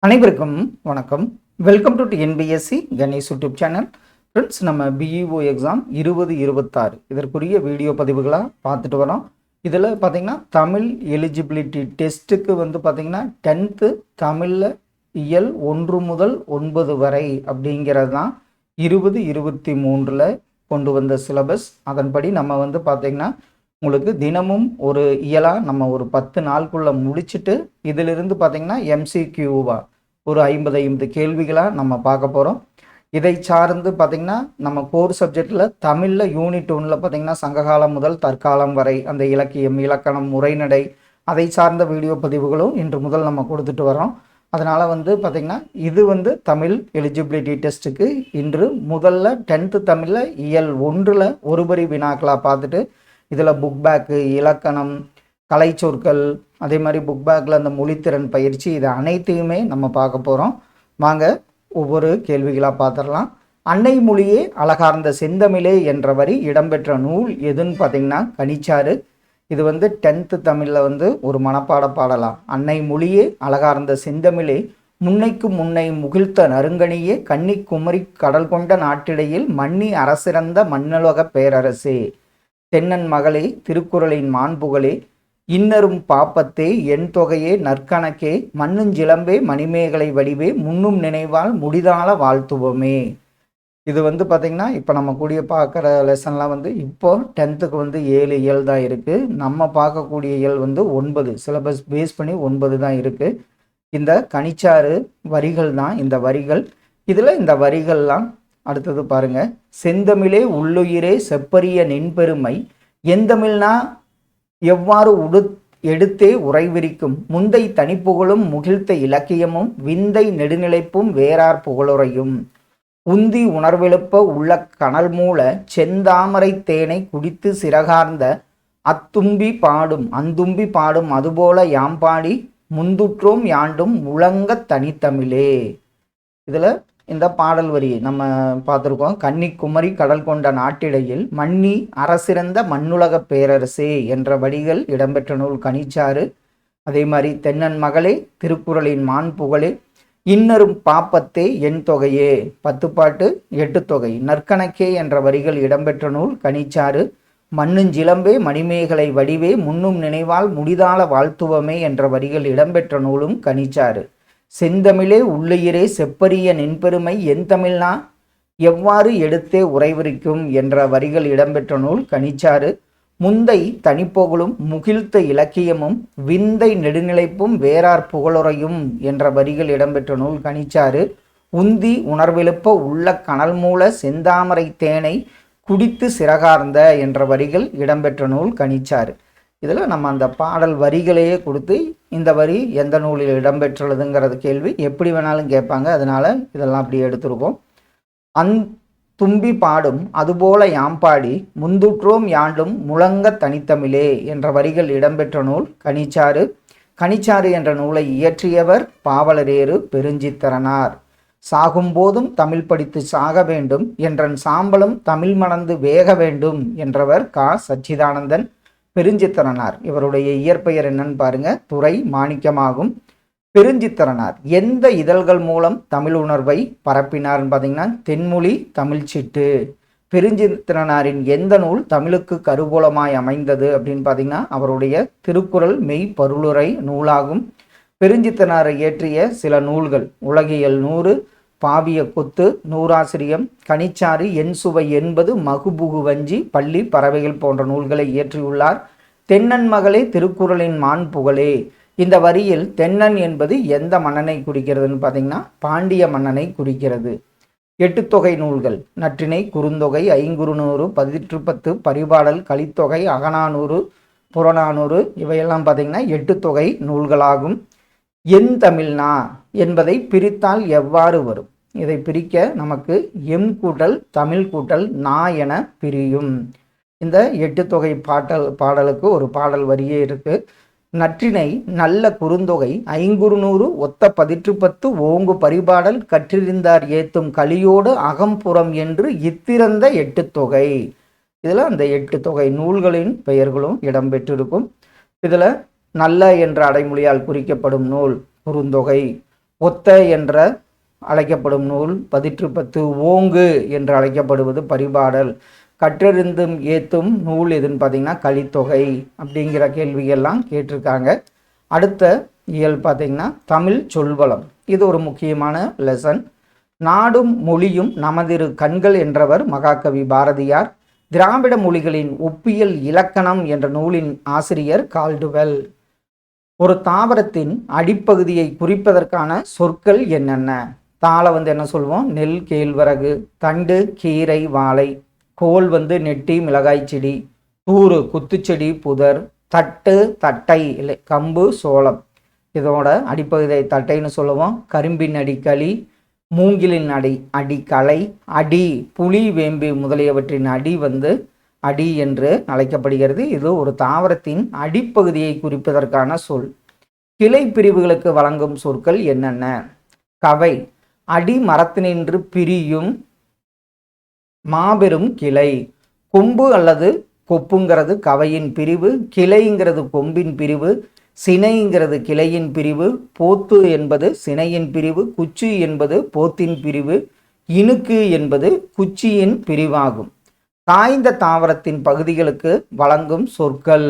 அனைவருக்கும் வணக்கம். Welcome to NPSC Ganesh YouTube channel. Friends, நம்ம பிஇஓ எக்ஸாம் 2026 இதற்குரிய வீடியோ பதிவுகளாக பார்த்துட்டு வரோம். இதில் பார்த்திங்கன்னா தமிழ் எலிஜிபிலிட்டி டெஸ்ட்டுக்கு பார்த்திங்கன்னா 10th தமிழில் இயல் 1 முதல் 9 வரை அப்படிங்கிறது தான் 2023 கொண்டு வந்த சிலபஸ். அதன்படி நம்ம பார்த்திங்கன்னா உங்களுக்கு தினமும் ஒரு இயலாக நம்ம ஒரு 10 நாளுக்குள்ளே முடிச்சுட்டு இதிலிருந்து பார்த்திங்கன்னா எம்சிக்யூவா ஒரு 50 கேள்விகளாக நம்ம பார்க்க போகிறோம். இதை சார்ந்து பார்த்திங்கன்னா நம்ம கோர் சப்ஜெக்டில் தமிழில் யூனிட் 1 பார்த்திங்கன்னா சங்ககாலம் முதல் தற்காலம் வரை அந்த இலக்கியம், இலக்கணம், உரைநடை அதை சார்ந்த வீடியோ பதிவுகளும் இன்று முதல் நம்ம கொடுத்துட்டு வரோம். அதனால் பார்த்திங்கன்னா இது தமிழ் எலிஜிபிலிட்டி டெஸ்ட்டுக்கு இன்று முதல்ல 10th தமிழில் இயல் 1 ஒருபரி வினாக்களாக பார்த்துட்டு இதில் புக் பேக்கு, இலக்கணம், கலை சொற்கள், அதே மாதிரி புக் பேக்கில் அந்த மொழித்திறன் பயிற்சி, இது அனைத்தையுமே நம்ம பார்க்க போகிறோம். வாங்க ஒவ்வொரு கேள்விகளாக பார்த்துடலாம். அன்னை மொழியே அழகார்ந்த செந்தமிழே என்ற வரி இடம்பெற்ற நூல் எதுன்னு பார்த்திங்கன்னா கனிச்சாறு. இது 10th தமிழில் ஒரு மனப்பாட பாடலாம். அன்னை மொழியே அழகார்ந்த செந்தமிழே முன்னைக்கு முன்னை முகிழ்த்த நறுங்கனியே கன்னி குமரி கடல் கொண்ட நாட்டிடையில் மன்னி அரசிறந்த மண்ணுலக பேரரசே தென்னன் மகளே திருக்குறளின் மாண்புகளே இன்னரும் பாப்பத்தே என் தொகையே நற்கணக்கே மண்ணுஞ்சிலம்பே மணிமேகலை வடிவே முன்னும் நினைவால் முடிதால வாழ்த்துவோமே. இது பார்த்திங்கன்னா இப்போ நம்ம கூடிய பார்க்குற லெசன்லாம் இப்போ 10th 7 இயல் தான் இருக்குது. நம்ம பார்க்கக்கூடிய இயல் 9 சிலபஸ் பேஸ் பண்ணி 9 தான் இருக்குது. இந்த கனிச்சாறு வரிகள் தான் இந்த வரிகள். இதில் இந்த வரிகள்லாம் அடுத்தது பாருங்க. செந்தமிழே உள்ளுயிரே செப்பரிய நின்பெருமை எந்தமிழ்னா எவ்வாறு எடுத்தே உரைவிரிக்கும் முந்தை தனிப்புகழும் முகிழ்த்த இலக்கியமும் விந்தை நெடுநிலைப்பும் வேறார் புகழுரையும் உந்தி உணர்வெழுப்ப உள்ள கனல் மூல செந்தாமரை தேனை குடித்து சிறகார்ந்த அந்தும்பி பாடும் அதுபோல யாம்பாடி முந்துற்றோம் யாண்டும் முழங்க தனித்தமிழே. இதில் இந்த பாடல் வரி நம்ம பார்த்துருக்கோம். கன்னிக்குமரி கடல் கொண்ட நாட்டிடையில் மன்னி அரசிறந்த மண்ணுலக பேரரசே என்ற வரிகள் இடம்பெற்ற நூல் கனிச்சாறு. அதே மாதிரி தென்னன் மகளே திருக்குறளின் மாண்புகளே இன்னரும் பாப்பத்தே என் தொகையே 10 பாட்டு 8 தொகை நற்கணக்கே என்ற வரிகள் இடம்பெற்ற நூல் கனிச்சாறு. மண்ணுஞ்சிலம்பே மணிமேகலை வடிவே முன்னும் நினைவால் முடிதால வாழ்த்துவமே என்ற வரிகள் இடம்பெற்ற நூலும் கனிச்சாறு. செந்தமிழே உள்ளுயிரே செப்பரிய நின்பெருமை என் தமிழ்னா எவ்வாறு எடுத்தே உரைவிரிக்கும் என்ற வரிகள் இடம்பெற்ற நூல் கனிச்சாறு. முந்தை தனிப்புகழும் முகிழ்த்த இலக்கியமும் விந்தை நெடுநிலைப்பும் வேறார் புகழுரையும் என்ற வரிகள் இடம்பெற்ற நூல் கனிச்சாறு. உந்தி உணர்வெழுப்ப உள்ள கனல் மூல செந்தாமரை தேனை குடித்து சிறகார்ந்த என்ற வரிகள் இடம்பெற்ற நூல் கனிச்சாறு. இதில் நம்ம அந்த பாடல் வரிகளையே கொடுத்து இந்த வரி எந்த நூலில் இடம்பெற்றுள்ளதுங்கிறது கேள்வி எப்படி வேணாலும் கேட்பாங்க. அதனால் இதெல்லாம் அப்படி எடுத்திருக்கோம். தும்பி பாடும் அதுபோல யாம்பாடி முந்துற்றோம் யாண்டும் முழங்க தனித்தமிழே என்ற வரிகள் இடம்பெற்ற நூல் கனிச்சாறு. கனிச்சாறு என்ற நூலை இயற்றியவர் பாவலரேறு பெருஞ்சித்திரனார். சாகும்போதும் தமிழ் படித்து சாக வேண்டும் என்றன் சாம்பலும் தமிழ் மணந்து வேக வேண்டும் என்றவர் சச்சிதானந்தன் பெருஞ்சித்திரனார். இவருடைய இயற்பெயர் என்னன்னு பாருங்க, துரை மாணிக்கமாகும். பெருஞ்சித்திரனார் எந்த இதழ்கள் மூலம் தமிழ் உணர்வை பரப்பினார்னு பார்த்தீங்கன்னா தென்மொழி தமிழ்ச்சிட்டு. பெருஞ்சித்திரனாரின் எந்த நூல் தமிழுக்கு கருவூலமாய் அமைந்தது அப்படின்னு பார்த்தீங்கன்னா அவருடைய திருக்குறள் மெய் பருளுரை நூலாகும். பெருஞ்சித்திரனாரை இயற்றிய சில நூல்கள் உலகியல் 100, பாவிய கொத்து, நூறாசிரியம், கனிச்சாறு, என் சுவை 80, மகுபுகு வஞ்சி, பள்ளி பறவைகள் போன்ற நூல்களை இயற்றியுள்ளார். தென்னன் மகளே திருக்குறளின் மாண்புகளே இந்த வரியில் தென்னன் என்பது எந்த மன்னனை குறிக்கிறதுன்னு பார்த்தீங்கன்னா பாண்டிய மன்னனை குறிக்கிறது. 8 தொகை நூல்கள் நற்றிணை, குறுந்தொகை, ஐங்குறுநூறு, 1810, பரிபாடல், கலித்தொகை, அகநானூறு, புறநானூறு இவையெல்லாம் பார்த்தீங்கன்னா 8 தொகை நூல்களாகும். என் தமிழ்னா என்பதை பிரித்தால் எவ்வாறு வரும்? இதை பிரிக்க நமக்கு எம் கூட்டல் தமிழ் கூட்டல் நா என பிரியும். இந்த 8 தொகை பாடலுக்கு ஒரு பாடல் வரியே இருக்கு. நற்றிணை நல்ல குறுந்தொகை, ஐங்குறுநூறு, ஒத்த 1810, ஓங்கு பரிபாடல், கற்றிருந்தார் ஏத்தும் கலியோடு அகம்புறம் என்று இத்திறந்த 8 தொகை. இதில் அந்த 8 தொகை நூல்களின் பெயர்களும் இடம்பெற்றிருக்கும். இதில் நல்ல என்ற அடைமொழியால் குறிக்கப்படும் நூல் குறுந்தொகை. ஒத்த என்ற அழைக்கப்படும் நூல் பதிற்று 10. ஓங்கு என்று அழைக்கப்படுவது பரிபாடல். கற்றறிந்தும் ஏத்தும் நூல் எதுன்னு பார்த்தீங்கன்னா கலித்தொகை. அப்படிங்கிற கேள்விகள்லாம் கேட்டிருக்காங்க. அடுத்த இயல் பார்த்தீங்கன்னா தமிழ் சொல்வளம். இது ஒரு முக்கியமான லெசன். நாடும் மொழியும் நமதிரு கண்கள் என்றவர் மகாகவி பாரதியார். திராவிட மொழிகளின் ஒப்பியல் இலக்கணம் என்ற நூலின் ஆசிரியர் கால்டுவெல். ஒரு தாவரத்தின் அடிப்பகுதியை குறிப்பதற்கான சொற்கள் என்னென்ன? தாளை என்ன சொல்லுவோம்? நெல், கேழ்வரகு. தண்டு, கீரை, வாழை. கோல் நெட்டி, மிளகாய் செடி. தூறு, குத்துச்செடி, புதர். தட்டு, தட்டை, இல்லை கம்பு, சோளம். இதோட அடிப்பகுதியை தட்டைன்னு சொல்லுவோம். கரும்பின் அடிக்களி, மூங்கிலின் அடிக்களை, அடி, புலி, வேம்பு முதலியவற்றின் அடி அடி என்று அழைக்கப்படுகிறது. இது ஒரு தாவரத்தின் அடிப்பகுதியை குறிப்பதற்கான சொல். கிளை பிரிவுகளுக்கு வழங்கும் சொற்கள் என்னென்ன? கவை, அடி மரத்தினின்று பிரியும் மாபெரும் கிளை. கொம்பு அல்லது கொப்புங்கிறது கவையின் பிரிவு. கிளைங்கிறது கொம்பின் பிரிவு. சினைங்கிறது கிளையின் பிரிவு. போத்து என்பது சினையின் பிரிவு. குச்சி என்பது போத்தின் பிரிவு. இணுக்கு என்பது குச்சியின் பிரிவாகும். காய்ந்த தாவரத்தின் பகுதிகளுக்கு வழங்கும் சொற்கள்.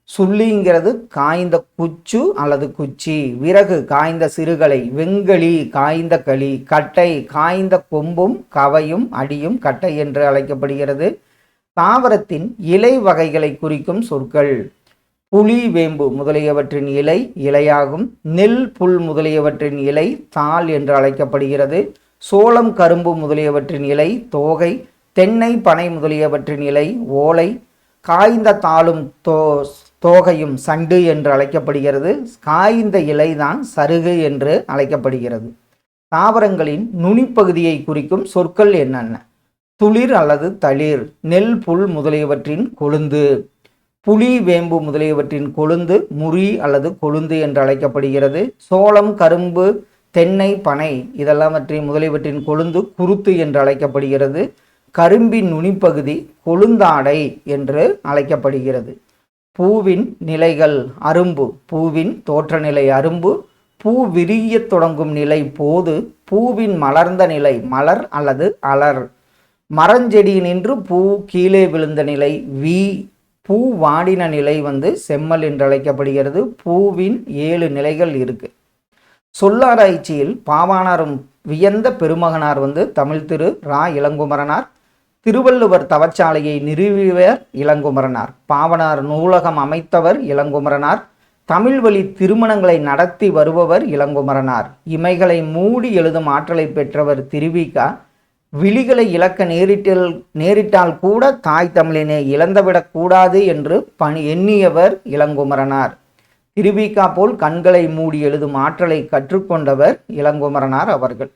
சுள்ளிங்கிறது காய்ந்த குச்சு அல்லது குச்சி. விறகு காய்ந்த சிறுகளை. வெங்களி காய்ந்த களி. கட்டை காய்ந்த கொம்பும் கவையும் அடியும் கட்டை என்று அழைக்கப்படுகிறது. தாவரத்தின் இலை வகைகளை குறிக்கும் சொற்கள். புலி, வேம்பு முதலியவற்றின் இலை இலையாகும். நெல், புல் முதலியவற்றின் இலை தாள் என்று அழைக்கப்படுகிறது. சோளம், கரும்பு முதலியவற்றின் இலை தோகை. தென்னை, பனை முதலியவற்றின் இலை ஓலை. காய்ந்த தாளும் தோகையும் சண்டு என்று அழைக்கப்படுகிறது. காய்ந்த இலைதான் சருகு என்று அழைக்கப்படுகிறது. தாவரங்களின் நுனிப்பகுதியை குறிக்கும் சொற்கள் என்னென்ன? துளிர் அல்லது தளிர். நெல், புல் முதலியவற்றின் கொழுந்து. புலி, வேம்பு முதலியவற்றின் கொழுந்து முறி அல்லது கொழுந்து என்று அழைக்கப்படுகிறது. சோளம், கரும்பு, தென்னை, பனை முதலியவற்றின் கொழுந்து குருத்து என்று அழைக்கப்படுகிறது. கரும்பின் நுனிப்பகுதி கொழுந்தாடை என்று அழைக்கப்படுகிறது. பூவின் நிலைகள். அரும்பு. பூவின் தோற்றநிலை அரும்பு. பூ விரிய தொடங்கும் நிலை போது. பூவின் மலர்ந்த நிலை மலர் அல்லது அலர். மரஞ்செடியினின்று பூ கீழே விழுந்த நிலை வி. பூ வாடின நிலை செம்மல் என்று அழைக்கப்படுகிறது. பூவின் 7 நிலைகள் இருக்கு. சொல்லாராய்ச்சியில் பாவாணரும் வியந்த பெருமகனார் தமிழ் திரு ரா இளங்குமரனார். திருவள்ளுவர் தவச்சாலையை நிறுவியவர் இளங்குமரனார். பாவனார் நூலகம் அமைத்தவர் இளங்குமரனார். தமிழ் வழி திருமணங்களை நடத்தி வருபவர் இளங்குமரனார். இமைகளை மூடி எழுதும் ஆற்றலை பெற்றவர் திருவிக. விழிகளை இழக்க நேரிட்டால் கூட தாய் தமிழினை இழந்துவிடக் கூடாது என்று எண்ணியவர் இளங்குமரனார். திருவிக போல் கண்களை மூடி எழுதும் ஆற்றலை கற்றுக்கொண்டவர் இளங்குமரனார் அவர்கள்.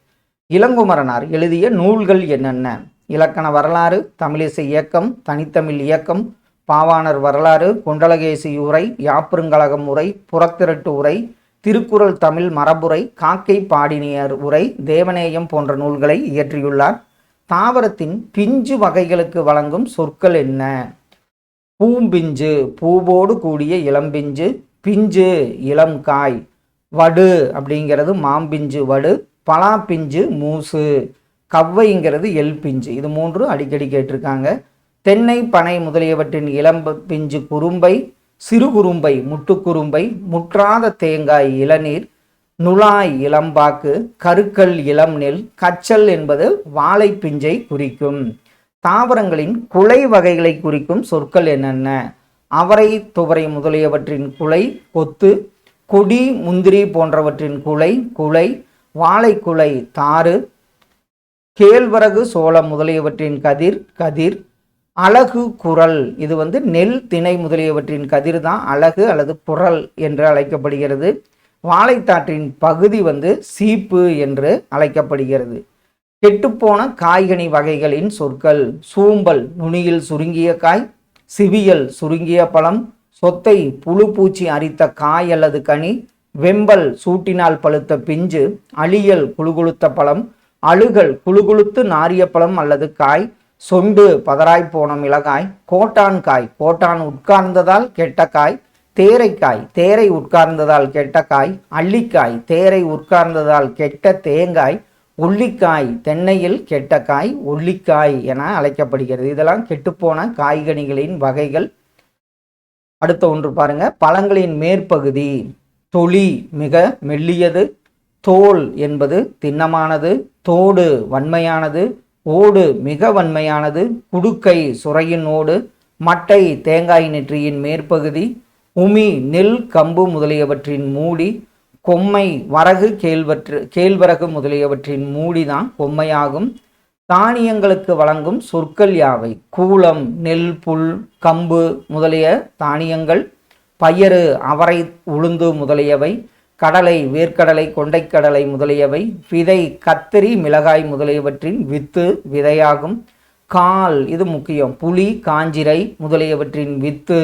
இளங்குமரனார் எழுதிய நூல்கள் என்னென்ன? இலக்கண வரலாறு, தமிழிசை இயக்கம், தனித்தமிழ் இயக்கம், பாவாணர் வரலாறு, குண்டலகேசி உரை, யாப்பருங்கலகம் உரை, புறத்திரட்டு உரை, திருக்குறள் தமிழ் மரபுரை, காக்கை பாடினியர் உரை, தேவநேயம் போன்ற நூல்களை இயற்றியுள்ளார். தாவரத்தின் பிஞ்சு வகைகளுக்கு வழங்கும் சொற்கள் என்ன? பூம்பிஞ்சு பூவோடு கூடிய இளம்பிஞ்சு. பிஞ்சு இளம் காய். வடு அப்படிங்கிறது மாம்பிஞ்சு வடு. பலாப்பிஞ்சு மூசு. கவ்வைங்கிறது எல் பிஞ்சு. இது 3 அடிக்கடி கேட்டிருக்காங்க. தென்னை, பனை முதலியவற்றின் இளம்ப பிஞ்சு குறும்பை. சிறு குறும்பை முட்டுக்குறும்பை. முற்றாத தேங்காய் இளநீர். நுழாய் இளம்பாக்கு. கருக்கல் இளம் நெல். கச்சல் என்பது வாழை பிஞ்சை குறிக்கும். தாவரங்களின் குலை வகைகளை குறிக்கும் சொற்கள் என்னென்ன? அவரை, துவரை முதலியவற்றின் குலை கொத்து. கொடி, முந்திரி போன்றவற்றின் குலை. வாழைக்குலை தாறு. கேழ்வரகு, சோளம் முதலியவற்றின் கதிர். அலகு குரல். இது நெல், திணை முதலியவற்றின் கதிர் தான் அலகு அல்லது குரல் என்று அழைக்கப்படுகிறது. வாழைத்தாற்றின் பகுதி சீப்பு என்று அழைக்கப்படுகிறது. கெட்டுப்போன காய்கனி வகைகளின் சொற்கள். சூம்பல் நுனியில் சுருங்கிய காய். சிவியல் சுருங்கிய பழம். சொத்தை புழு பூச்சி அரித்த காய் அல்லது கனி. வெம்பல் சூட்டினால் பழுத்த பிஞ்சு. அழியல் குழுகுழுத்த பழம். அழுகல் குழுகுழுத்து நாரிய பழம் அல்லது காய். சொண்டு பதராய் போன மிளகாய். கோட்டான் காய் கோட்டான் உட்கார்ந்ததால் கெட்ட காய். தேரைக்காய், தேரை உட்கார்ந்ததால் கெட்ட காய். அள்ளிக்காய், தேரை உட்கார்ந்ததால் கெட்ட தேங்காய். உள்ளிக்காய், தென்னையில் கெட்ட காய் ஒல்லிக்காய் என அழைக்கப்படுகிறது. இதெல்லாம் கெட்டுப்போன காய்கனிகளின் வகைகள். அடுத்த ஒன்று பாருங்க, பழங்களின் மேற்பகுதி தொளி மிக மெல்லியது, தோல் என்பது திண்ணமானது, தோடு வன்மையானது, ஓடு மிக வன்மையானது, குடுக்கை சுரையின் ஓடு, மட்டை தேங்காய் நெற்றியின் மேற்பகுதி, உமி நெல் கம்பு முதலியவற்றின் மூடி, கொம்மை வரகு கேழ்வரகு முதலியவற்றின் மூடிதான் கொம்மையாகும். தானியங்களுக்கு வழங்கும் சொற்கள் யாவை? கூலம், நெல், புல், கம்பு முதலிய தானியங்கள், பயறு, அவரை, உளுந்து முதலியவை, கடலை, வேர்க்கடலை, கொண்டைக்கடலை முதலியவை, விதை, கத்தரி, மிளகாய் முதலியவற்றின் வித்து விதையாகும். கால், இது முக்கியம், புளி, காஞ்சிரை முதலியவற்றின் வித்து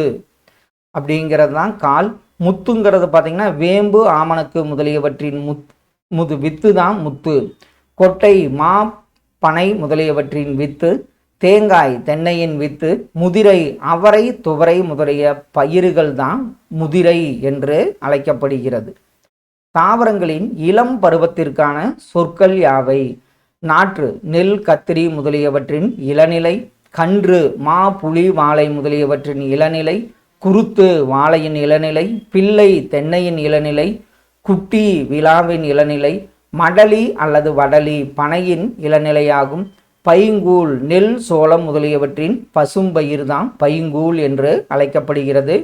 அப்படிங்கிறது தான் கால். முத்துங்கிறது பார்த்திங்கன்னா வேம்பு, ஆமணக்கு முதலியவற்றின் வித்து தான் முத்து. கொட்டை, மா, பனை முதலியவற்றின் வித்து. தேங்காய், தென்னையின் வித்து. முதிரை, அவரை, துவரை முதலிய பயிர்கள் தான் முதிரை என்று அழைக்கப்படுகிறது. தாவரங்களின் இளம் பருவத்திற்கான சொற்கள் யாவை? நாற்று, நெல், கத்திரி முதலியவற்றின் இளநிலை. கன்று, மா, புளி, வாழை முதலியவற்றின் இளநிலை. குருத்து, வாழையின் இளநிலை. பிள்ளை, தென்னையின் இளநிலை. குட்டி, விழாவின் இளநிலை. மடலி அல்லது வடலி பனையின் இளநிலையாகும். பைங்கூழ், நெல், சோளம் முதலியவற்றின் பசும்பயிர் தான் பைங்கூழ் என்று அழைக்கப்படுகிறது.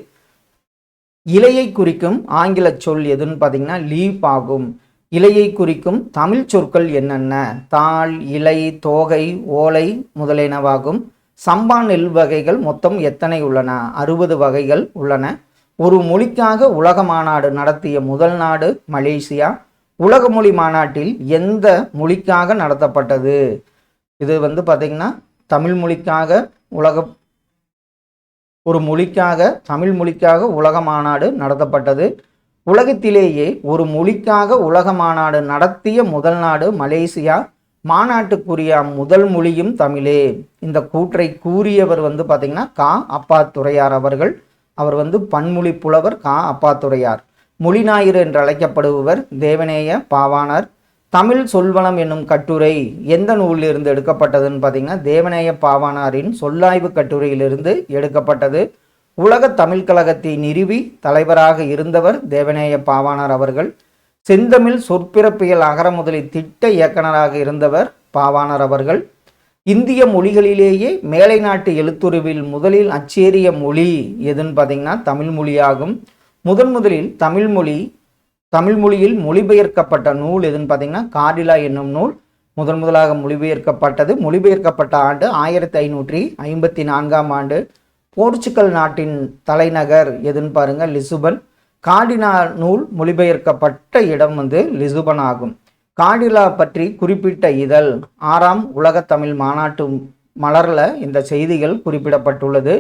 இலையை குறிக்கும் ஆங்கில சொல் எதுன்னு பார்த்தீங்கன்னா லீப் ஆகும். இலையை குறிக்கும் தமிழ் சொற்கள் என்னென்ன? தாள், இலை, தோகை, ஓலை முதலியனவாகும். சம்பா நெல் வகைகள் மொத்தம் எத்தனை உள்ளன? 60 வகைகள் உள்ளன. ஒரு மொழிக்காக உலக மாநாடு நடத்திய முதல் நாடு மலேசியா. உலக மொழி மாநாட்டில் எந்த மொழிக்காக நடத்தப்பட்டது? இது பார்த்திங்கன்னா தமிழ் மொழிக்காக தமிழ் மொழிக்காக உலக மாநாடு நடத்தப்பட்டது. உலகத்திலேயே ஒரு மொழிக்காக உலக மாநாடு நடத்திய முதல் நாடு மலேசியா. மாநாட்டுக்குரிய முதல் மொழியும் தமிழே. இந்த கூற்றை கூறியவர் பார்த்திங்கன்னா கா. அப்பாத்துரையார் அவர்கள். அவர் பன்மொழி புலவர் கா. அப்பாத்துரையார். மொழிஞாயிறு என்று அழைக்கப்படுபவர் தேவநேய பாவாணர். தமிழ் சொல்வளம் என்னும் கட்டுரை எந்த நூலிலிருந்து எடுக்கப்பட்டதுன்னு பார்த்தீங்கன்னா தேவநேய பாவாணரின் சொல்லாய்வு கட்டுரையிலிருந்து எடுக்கப்பட்டது. உலக தமிழ் கழகத்தை நிறுவி தலைவராக இருந்தவர் தேவநேய பாவாணர் அவர்கள். செந்தமிழ் சொற்பிறப்பியல் அகரமுதலி திட்ட இயக்குனராக இருந்தவர் பாவாணர் அவர்கள். இந்திய மொழிகளிலேயே மேலை நாட்டு எழுத்துருவில் முதலில் அச்சேரிய மொழி எதுன்னு பார்த்தீங்கன்னா தமிழ் மொழியாகும். முதலில் தமிழ் மொழியில் மொழிபெயர்க்கப்பட்ட நூல் எதுன்னு பார்த்தீங்கன்னா காடிலா என்னும் நூல் முதலாக மொழிபெயர்க்கப்பட்டது. மொழிபெயர்க்கப்பட்ட ஆண்டு 1554ஆம் ஆண்டு. போர்ச்சுகல் நாட்டின் தலைநகர் எதுன்னு பாருங்க லிசுபன். காடிலா நூல் மொழிபெயர்க்கப்பட்ட இடம் லிசுபன் ஆகும். காடிலா பற்றி குறிப்பிட்ட இதழ் 6ஆம் உலக தமிழ் மாநாட்டு மலரில் இந்த செய்திகள் குறிப்பிடப்பட்டுள்ளது.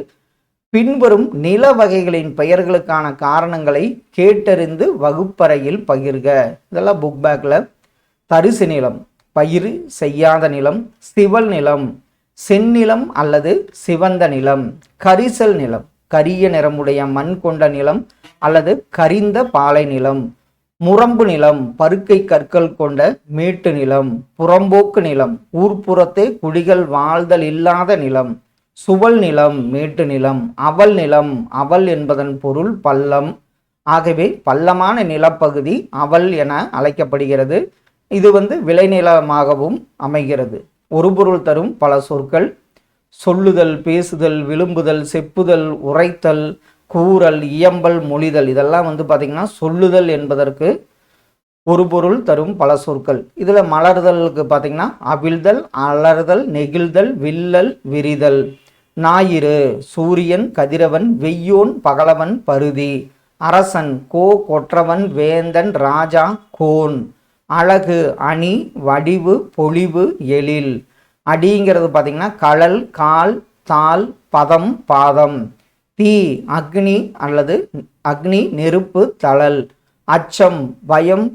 பின்வரும் நில வகைகளின் பெயர்களுக்கான காரணங்களை கேட்டறிந்து வகுப்பறையில் பகிர்க. இதெல்லாம் புக் பேக்கில். தரிசு நிலம், பயிர் செய்யாத நிலம். சிவல் நிலம், செந்நிலம் அல்லது சிவந்த நிலம். கரிசல் நிலம், கரிய நிறமுடைய மண் கொண்ட நிலம் அல்லது கரிந்த பாலை நிலம். முரம்பு நிலம், பருக்கை கற்கள் கொண்ட மேட்டு நிலம். புறம்போக்கு நிலம், ஊர்ப்புறத்தே குடிகள் வாழ்தல் இல்லாத நிலம். சுவல் நிலம், மேட்டு நிலம். அவல் நிலம், அவல் என்பதன் பொருள் பள்ளம். ஆகவே பள்ளமான நிலப்பகுதி அவல் என அழைக்கப்படுகிறது. இது விளைநிலமாகவும் அமைகிறது. ஒரு பொருள் தரும் பல சொற்கள். சொல்லுதல், பேசுதல், விழும்புதல், செப்புதல், உரைத்தல், கூறல், இயம்பல், மொழிதல் இதெல்லாம் பார்த்திங்கன்னா சொல்லுதல் என்பதற்கு ஒரு பொருள் தரும் பல சொற்கள். இதில் மலர்தலுக்கு பார்த்திங்கன்னா அவிழ்தல், அலர்தல், நெகிழ்தல், வில்லல், விரிதல். ஞாயிறு, சூரியன், கதிரவன், வெய்யோன், பகலவன், பருதி. அரசன், கொற்றவன், வேந்தன், ராஜா, கோன். அழகு, அணி, வடிவு, பொலிவு, எழில். அடிங்கிறது பார்த்திங்கன்னா கழல், கால், தாள், பதம், பாதம். தீ, அக்னி அல்லது அக்னி, நெருப்பு, தழல். அச்சம், பயம்,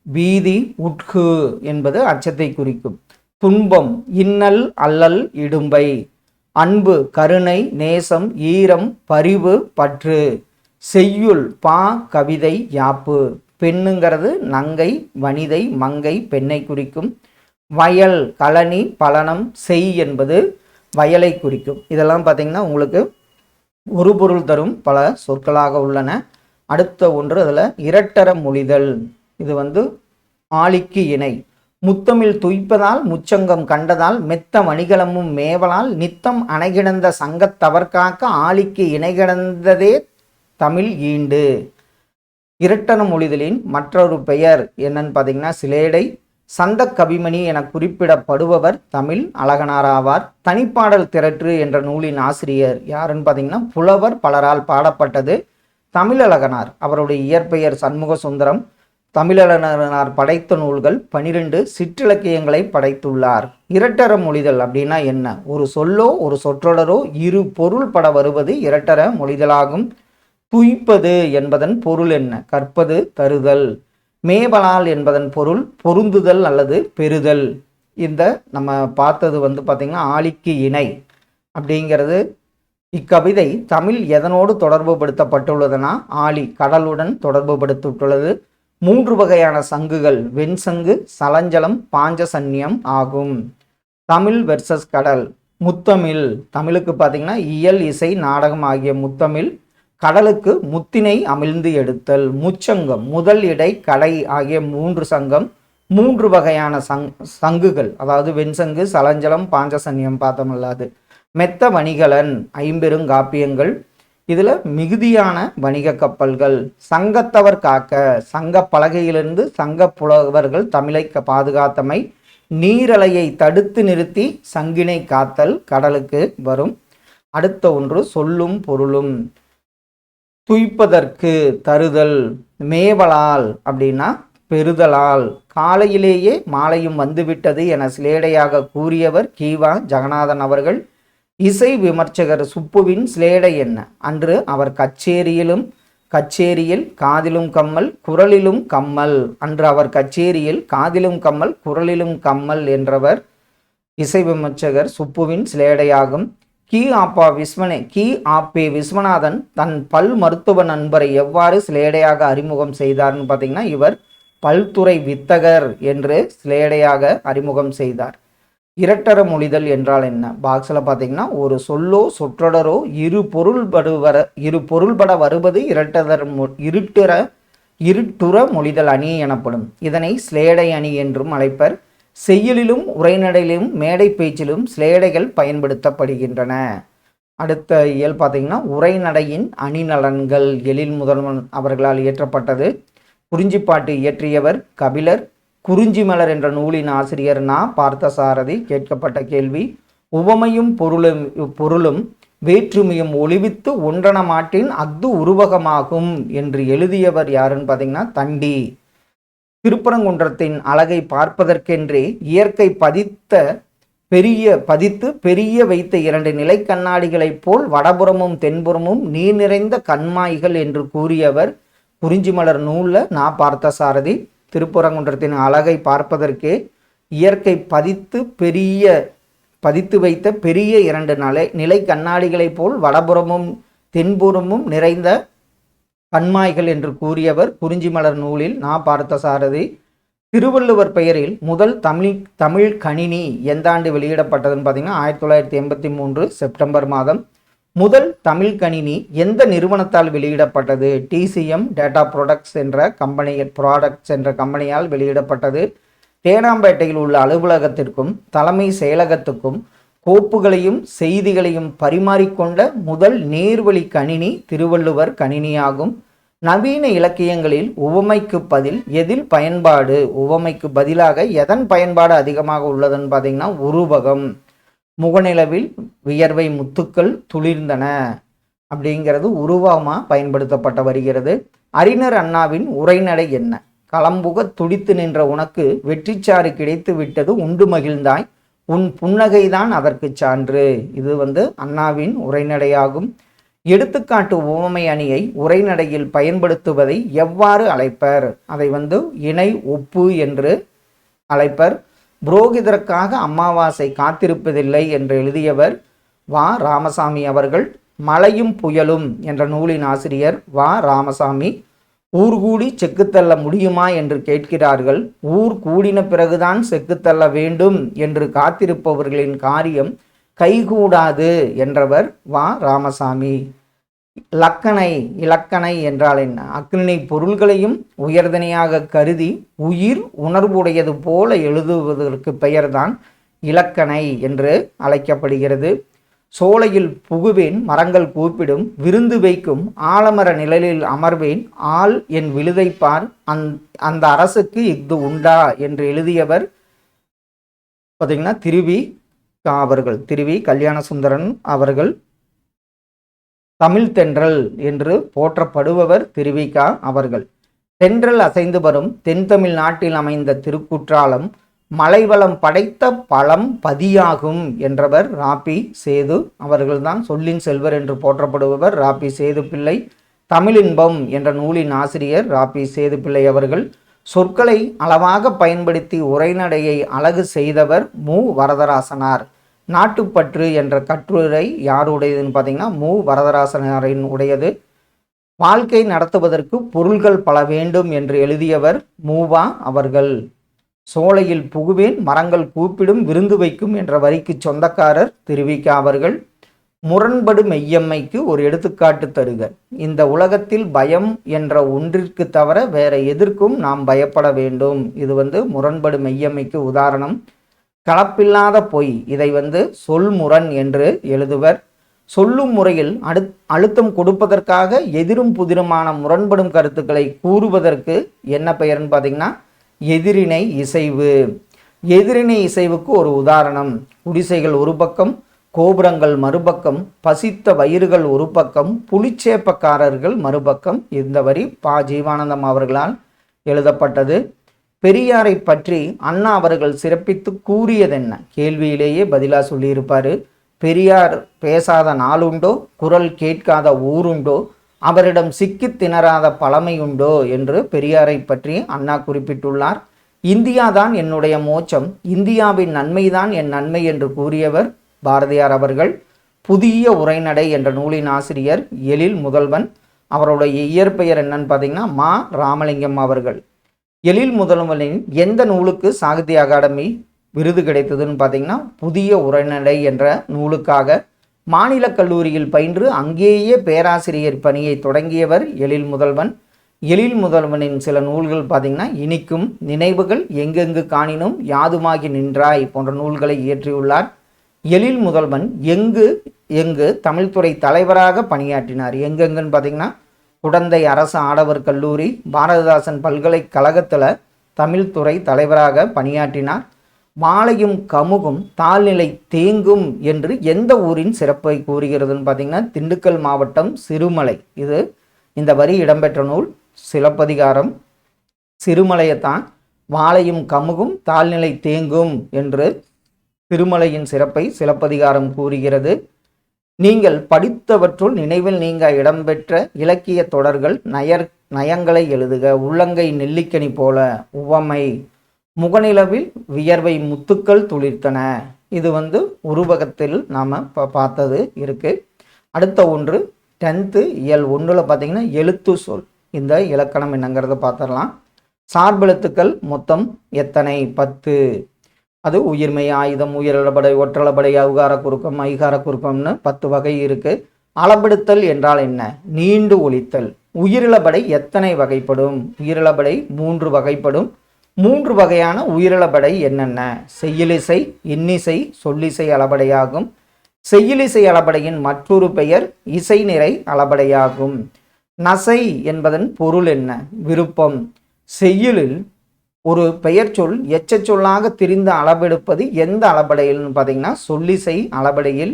பீதி, உட்கு என்பது அச்சத்தை குறிக்கும். துன்பம், இன்னல், அல்லல், இடும்பை. அன்பு, கருணை, நேசம், ஈரம், பரிவு, பற்று. செய்யுள் பா கவிதை யாப்பு. பெண்ணுங்கிறது நங்கை, வனிதை, மங்கை, பெண்ணை குறிக்கும். வயல் கழனி, பலனம், செய் என்பது வயலை குறிக்கும். இதெல்லாம் பார்த்தீங்கன்னா உங்களுக்கு ஒரு பொருள் தரும் பல சொற்களாக உள்ளன. அடுத்த ஒன்று அதில் இரட்டர மொழிதல். இது வந்து ஆளிக்கு இணை. முத்தமிழ் துய்ப்பதால் முச்சங்கம் கண்டதால் மெத்த மணிகலமும் மேவலால் நித்தம் அணைகிடந்த சங்கத்தவர்காக்க ஆளிக்கு இணை கிடந்ததே தமிழ் ஈண்டு. இரட்டர மொழிதலின் மற்றொரு பெயர் என்னன்னு பார்த்தீங்கன்னா சிலேடை. சந்த கவிமணி என குறிப்பிடப்படுபவர் தமிழ் அழகனார் ஆவார். தனிப்பாடல் திரட்டு என்ற நூலின் ஆசிரியர் யாருன்னு பார்த்தீங்கன்னா புலவர் பலரால் பாடப்பட்டது தமிழழகனார். அவருடைய இயற்பெயர் சண்முக சுந்தரம். தமிழழகனார் படைத்த நூல்கள் 12 சிற்றிலக்கியங்களை படைத்துள்ளார். இரட்டர மொழிதல் அப்படின்னா என்ன? ஒரு சொல்லோ ஒரு சொற்றொடரோ இரு பொருள் பட வருவது இரட்டர மொழிதலாகும். துய்ப்பது என்பதன் பொருள் என்ன? கற்பது, தருதல். மேவலால் என்பதன் பொருள் பொருந்துதல் அல்லது பெறுதல். இந்த நம்ம பார்த்தது வந்து பார்த்திங்கன்னா ஆளிக்கு இணை அப்படிங்கிறது. இக்கவிதை தமிழ் எதனோடு தொடர்பு படுத்தப்பட்டுள்ளதுன்னா ஆழி கடலுடன் தொடர்பு படுத்தப்பட்டுள்ளது. 3 வகையான சங்குகள் வெண்சங்கு, சலஞ்சலம், பாஞ்சசன்யம் ஆகும். தமிழ் வெர்சஸ் கடல். முத்தமிழ் தமிழுக்கு பார்த்தீங்கன்னா இயல், இசை, நாடகம் ஆகிய முத்தமிழ். கடலுக்கு முத்தினை அமிழ்ந்து எடுத்தல். முச்சங்கம் முதல், இடை, கடை ஆகிய 3 சங்கம். 3 வகையான சங்குகள் அதாவது வெண்சங்கு, சலஞ்சலம், பாஞ்சசன்யம் பார்த்தோம்லாது. மெத்த வணிகலன் 50 காப்பியங்கள். இதில் மிகுதியான வணிக கப்பல்கள். சங்கத்தவர் காக்க சங்க பலகையிலிருந்து சங்க புலவர்கள் தமிழை பாதுகாத்தமை. நீரலையை தடுத்து நிறுத்தி சங்கினை காத்தல் கடலுக்கு வரும். அடுத்த ஒன்று சொல்லும் பொருளும். துய்ப்பதற்கு தருதல். மேவலால் அப்படின்னா பெறுதலால். காலையிலேயே மாலையும் வந்துவிட்டது என சிலேடையாக கூறியவர் கீவா ஜெகநாதன் அவர்கள். இசை விமர்சகர் சுப்புவின் சிலேடை என்ன? அன்று அவர் கச்சேரியில் காதிலும் கம்மல் குரலிலும் கம்மல். அன்று அவர் கச்சேரியில் காதிலும் கம்மல் குரலிலும் கம்மல் என்றவர் இசை விமர்சகர் சுப்புவின் சிலேடையாகும். கி ஆப்பே விஸ்வநாதன் தன் பல் மருத்துவ நண்பரை எவ்வாறு சிலேடையாக அறிமுகம் செய்தார்னு பார்த்தீங்கன்னா இவர் பல்துறை வித்தகர் என்று சிலேடையாக அறிமுகம் செய்தார். இரட்டர மொழிதல் என்றால் என்ன? பாக்ஸில் பார்த்தீங்கன்னா ஒரு சொல்லோ சொற்றொடரோ இரு பொருள்பட வருவது இருட்டுற மொழிதல் அணி எனப்படும். இதனை சிலேடை அணி என்றும் அழைப்பர். செய்யுளிலும் உரைநடையிலும் மேடை பேச்சிலும் சிலேடைகள் பயன்படுத்தப்படுகின்றன. அடுத்த இயல் பார்த்தீங்கன்னா உரைநடையின் அணிநலன்கள். எழில் முதல்வன் அவர்களால் இயற்றப்பட்டது. குறிஞ்சிப்பாட்டு இயற்றியவர் கபிலர். குறிஞ்சிமலர் என்ற நூலின் ஆசிரியர் நா. பார்த்தசாரதி. கேட்கப்பட்ட கேள்வி உவமையும் பொருளும் வேற்றுமையும் ஒளிவித்து ஒன்றன மாட்டின் அஃது உருவகமாகும் என்று எழுதியவர் யாருன்னு பார்த்தீங்கன்னா தண்டி. திருப்பரங்குன்றத்தின் அழகை பார்ப்பதற்கென்றே இயற்கை பதித்து பெரிய வைத்த 2 நிலை கண்ணாடிகளைப் போல் வடபுறமும் தென்புறமும் நீர் நிறைந்த கண்மாய்கள் என்று கூறியவர் குறிஞ்சிமலர் நூலில் நா. பார்த்தசாரதி. திருப்பரங்குன்றத்தின் அழகை பார்ப்பதற்கே இயற்கை பதித்து வைத்த பெரிய 2 நிலை கண்ணாடிகளைப் போல் வடபுறமும் தென்புறமும் நிறைந்த கண்மாய்கள் என்று கூறியவர் குறிஞ்சிமலர் நூலில் நா. பார்த்தசாரதி. திருவள்ளுவர் பெயரில் முதல் தமிழ் கணினி எந்த ஆண்டு வெளியிடப்பட்டதுன்னு பார்த்தீங்கன்னா 1983 செப்டம்பர் மாதம். முதல் தமிழ் கணினி எந்த நிறுவனத்தால் வெளியிடப்பட்டது? TCM டேட்டா ப்ராடக்ட்ஸ் என்ற கம்பெனியால் வெளியிடப்பட்டது. தேனாம்பேட்டையில் உள்ள அலுவலகத்திற்கும் தலைமை செயலகத்துக்கும் கோப்புகளையும் செய்திகளையும் பரிமாறிக்கொண்ட முதல் நேர்வழி கணினி திருவள்ளுவர் கணினியாகும். நவீன இலக்கியங்களில் உவமைக்கு பதில் எதில் பயன்பாடு? உவமைக்கு பதிலாக எதன் பயன்பாடு அதிகமாக உள்ளதுன்னு பார்த்தீங்கன்னா உருவகம். முகநிலவில் வியர்வை முத்துக்கள் துளிர்ந்தன அப்படிங்கிறது உருவகமாக பயன்படுத்தப்பட்டு வருகிறது. அறிஞர் அண்ணாவின் உரைநடை என்ன? களம்புக துடித்து நின்ற உனக்கு வெற்றிச்சாறு கிடைத்து விட்டது உண்டு மகிழ்ந்தாய் உன் புன்னகைதான் அதற்கு சான்று. இது அண்ணாவின் உரைநடையாகும். எடுத்துக்காட்டு உவமை அணியை உரைநடையில் பயன்படுத்துவதை எவ்வாறு அழைப்பர்? அதை இணை ஒப்பு என்று அழைப்பர். புரோகிதருக்காக அமாவாசை காத்திருப்பதில்லை என்று எழுதியவர் வா. ராமசாமி அவர்கள். மழையும் புயலும் என்ற நூலின் ஆசிரியர் வா. ராமசாமி. ஊர் கூடி செக்குத்தள்ள முடியுமா என்று கேட்கிறார்கள். ஊர் கூடின பிறகுதான் செக்குத்தள்ள வேண்டும் என்று காத்திருப்பவர்களின் காரியம் கைகூடாது என்றவர் வா. ராமசாமி. இலக்கணை என்றால் என்ன? அக்னி பொருள்களையும் உயர்தனையாக கருதி உயிர் உணர்வுடையது போல எழுதுவதற்கு பெயர்தான் இலக்கணை என்று அழைக்கப்படுகிறது. சோலையில் புகுவேன், மரங்கள் கூப்பிடும், விருந்து வைக்கும், ஆலமர நிழலில் அமர்வேன், ஆள் என் விழுதைப்பார், அந்த அரசுக்கு இஃது உண்டா என்று எழுதியவர் பார்த்தீங்கன்னா திருவி கல்யாண சுந்தரன் அவர்கள். தமிழ் தென்றல் என்று போற்றப்படுபவர் திருவிகா அவர்கள். தென்றல் அசைந்து வரும் தென்தமிழ் நாட்டில் அமைந்த திருக்குற்றாலம் மலைவளம் படைத்த பழம் பதியாகும் என்றவர் ராபி சேது அவர்கள்தான். சொல்லின் செல்வர் என்று போற்றப்படுபவர் ராபி சேது பிள்ளை. தமிழின்பம் என்ற நூலின் ஆசிரியர் ராபி சேது பிள்ளை அவர்கள். சொற்களை அளவாக பயன்படுத்தி உரைநடையை அழகு செய்தவர் மு. வரதராசனார். நாட்டுப்பற்று என்ற கட்டுரை யாருடையதுன்னு பார்த்தீங்கன்னா மு. வரதராசனாரின் உடையது. வாழ்க்கை நடத்துவதற்கு பொருள்கள் பல வேண்டும் என்று எழுதியவர் மூவா அவர்கள். சோலையில் புகுவேன், மரங்கள் கூப்பிடும், விருந்து வைக்கும் என்ற வரிக்கு சொந்தக்காரர் திருவிகா அவர்கள். முரண்படு மெய்யம்மைக்கு ஒரு எடுத்துக்காட்டு தருக. இந்த உலகத்தில் பயம் என்ற ஒன்றிற்கு தவிர வேற எதற்கும் நாம் பயப்பட வேண்டும். இது முரண்படு மெய்யம்மைக்கு உதாரணம். கலப்பில்லாத பொய், இதை சொல்முரண் என்று எழுதுவர். சொல்லும் முறையில் அழுத்தம் கொடுப்பதற்காக எதிரும் புதிருமான முரண்படும் கருத்துக்களை கூறுவதற்கு என்ன பெயர்னு பார்த்தீங்கன்னா எதிரிணை இசைவு. எதிரிணை இசைவுக்கு ஒரு உதாரணம். குடிசைகள் ஒரு பக்கம், கோபுரங்கள் மறுபக்கம், பசித்த வயிறுகள் ஒரு பக்கம், புலிச்சேப்பக்காரர்கள் மறுபக்கம். இந்த வரி பா. ஜீவானந்தம் அவர்களால் எழுதப்பட்டது. பெரியாரை பற்றி அண்ணா அவர்கள் சிறப்பித்து கூறியதென்ன? கேள்வியிலேயே பதிலாக சொல்லியிருப்பார். பெரியார் பேசாத நாளுண்டோ, குரல் கேட்காத ஊருண்டோ, அவரிடம் சிக்கி திணறாத பழமையுண்டோ என்று பெரியாரை பற்றி அண்ணா குறிப்பிட்டுள்ளார். இந்தியாதான் என்னுடைய மோட்சம், இந்தியாவின் நன்மைதான் என் நன்மை என்று கூறியவர் பாரதியார் அவர்கள். புதிய உரைநடை என்ற நூலின் ஆசிரியர் எழில் முதல்வன். அவருடைய இயற்பெயர் என்னன்னு பார்த்தீங்கன்னா மா. ராமலிங்கம் அவர்கள். எழில் முதல்வனின் எந்த நூலுக்கு சாகித்ய அகாடமி விருது கிடைத்ததுன்னு பார்த்தீங்கன்னா புதிய உரைநடை என்ற நூலுக்காக. மாநில கல்லூரியில் பயின்று அங்கேயே பேராசிரியர் பணியை தொடங்கியவர் எழில் முதல்வன். எழில் முதல்வனின் சில நூல்கள் பார்த்தீங்கன்னா இனிக்கும், நினைவுகள், எங்கெங்கு காணினும், யாதுமாகி நின்றாய் போன்ற நூல்களை இயற்றியுள்ளார். எழில் முதல்வன் எங்கு தமிழ்துறை தலைவராக பணியாற்றினார். எங்கெங்குன்னு பார்த்தீங்கன்னா குடந்தை அரசு ஆடவர் கல்லூரி, பாரதிதாசன் பல்கலைக்கழகத்தில் தமிழ்துறை தலைவராக பணியாற்றினார். மாலையும் கமுகும் தாழ்நிலை தேங்கும் என்று எந்த ஊரின் சிறப்பை கூறுகிறதுன்னு பார்த்தீங்கன்னா திண்டுக்கல் மாவட்டம் சிறுமலை. இந்த வரி இடம்பெற்ற நூல் சிலப்பதிகாரம். சிறுமலையைத்தான் மாலையும் கமுகும் தாழ்நிலை தேங்கும் என்று திருமலையின் சிறப்பை சிலப்பதிகாரம் கூறுகிறது. நீங்கள் படித்தவற்றுள் நினைவில் நீங்க இடம்பெற்ற இலக்கிய தொடர்கள், நயங்களை எழுதுக. உள்ளங்கை நெல்லிக்கனி போல உவமை. முகநிலவில் வியர்வை முத்துக்கள் துளிர்த்தன. இது உருவகத்தில் நாம் பார்த்தது இருக்குது. அடுத்த ஒன்று 10th இயல் 1 பார்த்தீங்கன்னா எழுத்து சொல். இந்த இலக்கணம் என்னங்கிறத பார்த்துடலாம். சார்பெழுத்துக்கள் மொத்தம் எத்தனை? 10. அது உயிர்மை, ஆயுதம், உயிரிழபடை, ஒற்றளபடை, அவுகார குறுக்கம், ஐகார குறுக்கம்னு 10 வகை இருக்குது. அளபெடுத்தல் என்றால் என்ன? நீண்டு ஒலித்தல். உயிரிழபடை எத்தனை வகைப்படும்? உயிரிழபடை 3 வகைப்படும். 3 வகையான உயிரிழபடை என்னென்ன? செய்யுளிசை, இன்னிசை, சொல்லிசை அளபடையாகும். செய்யுளிசை அளபடையின் மற்றொரு பெயர் இசை நிறை அளபடையாகும். நசை என்பதன் பொருள் என்ன? விருப்பம். செய்யுளில் ஒரு பெயர் சொல் எச்ச சொல்லாக திரிந்து அளபெடுப்பது எந்த அளபடையில்னு பார்த்தீங்கன்னா சொல்லிசை அளபடையில்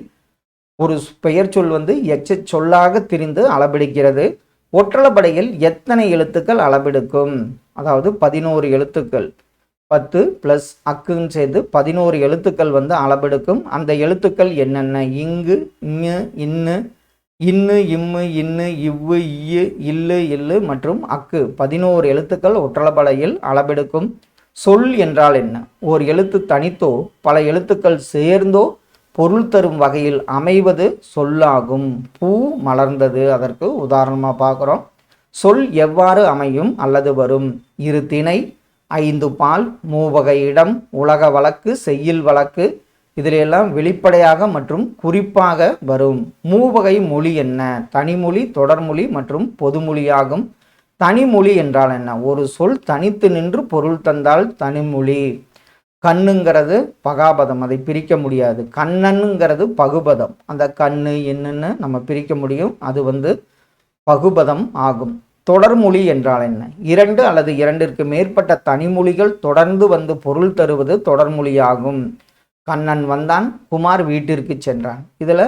ஒரு பெயர் சொல் எச்ச சொல்லாக திரிந்து அளபெடுக்கிறது. ஒற்றளபடையில் எத்தனை எழுத்துக்கள் அளபெடுக்கும்? அதாவது 11 எழுத்துக்கள். 10 + அக்குன்னு சேர்ந்து 11 எழுத்துக்கள் அளபெடுக்கும். அந்த எழுத்துக்கள் என்னென்ன? இங்கு, இங்கு, இன்னு, இன்னு, இம்மு, இன்னு, இவ்வு, இய்யு, இல்லு, இல்லு மற்றும் அக்கு. 11 எழுத்துக்கள் ஒற்றளபடையில் அளபெடுக்கும். சொல் என்றால் என்ன? ஓர் எழுத்து தனித்தோ பல எழுத்துக்கள் சேர்ந்தோ பொருள் தரும் வகையில் அமைவது சொல்லாகும். பூ மலர்ந்தது அதற்கு உதாரணமாக பார்க்குறோம். சொல் எவ்வாறு அமையும் அல்லது வரும்? இரு திணை, ஐந்து பால், மூவகை இடம், உலக வழக்கு, செய்யுள் வழக்கு, இதிலெல்லாம் வெளிப்படையாக மற்றும் குறிப்பாக வரும். மூவகை மொழி என்ன? தனிமொழி, தொடர்மொழி மற்றும் பொதுமொழியாகும். தனிமொழி என்றால் என்ன? ஒரு சொல் தனித்து நின்று பொருள் தந்தால் தனிமொழி. கண்ணுங்கிறது பகாபதம், அதை பிரிக்க முடியாது. கண்ணனுங்கிறது பகுபதம், அந்த கண்ணு என்னன்னு நம்ம பிரிக்க முடியும், அது பகுபதம் ஆகும். தொடர்மொழி என்றால் என்ன? இரண்டு அல்லது இரண்டிற்கு மேற்பட்ட தனிமொழிகள் தொடர்ந்து பொருள் தருவது தொடர்மொழியாகும். கண்ணன் வந்தான், குமார் வீட்டிற்கு சென்றான். இதில்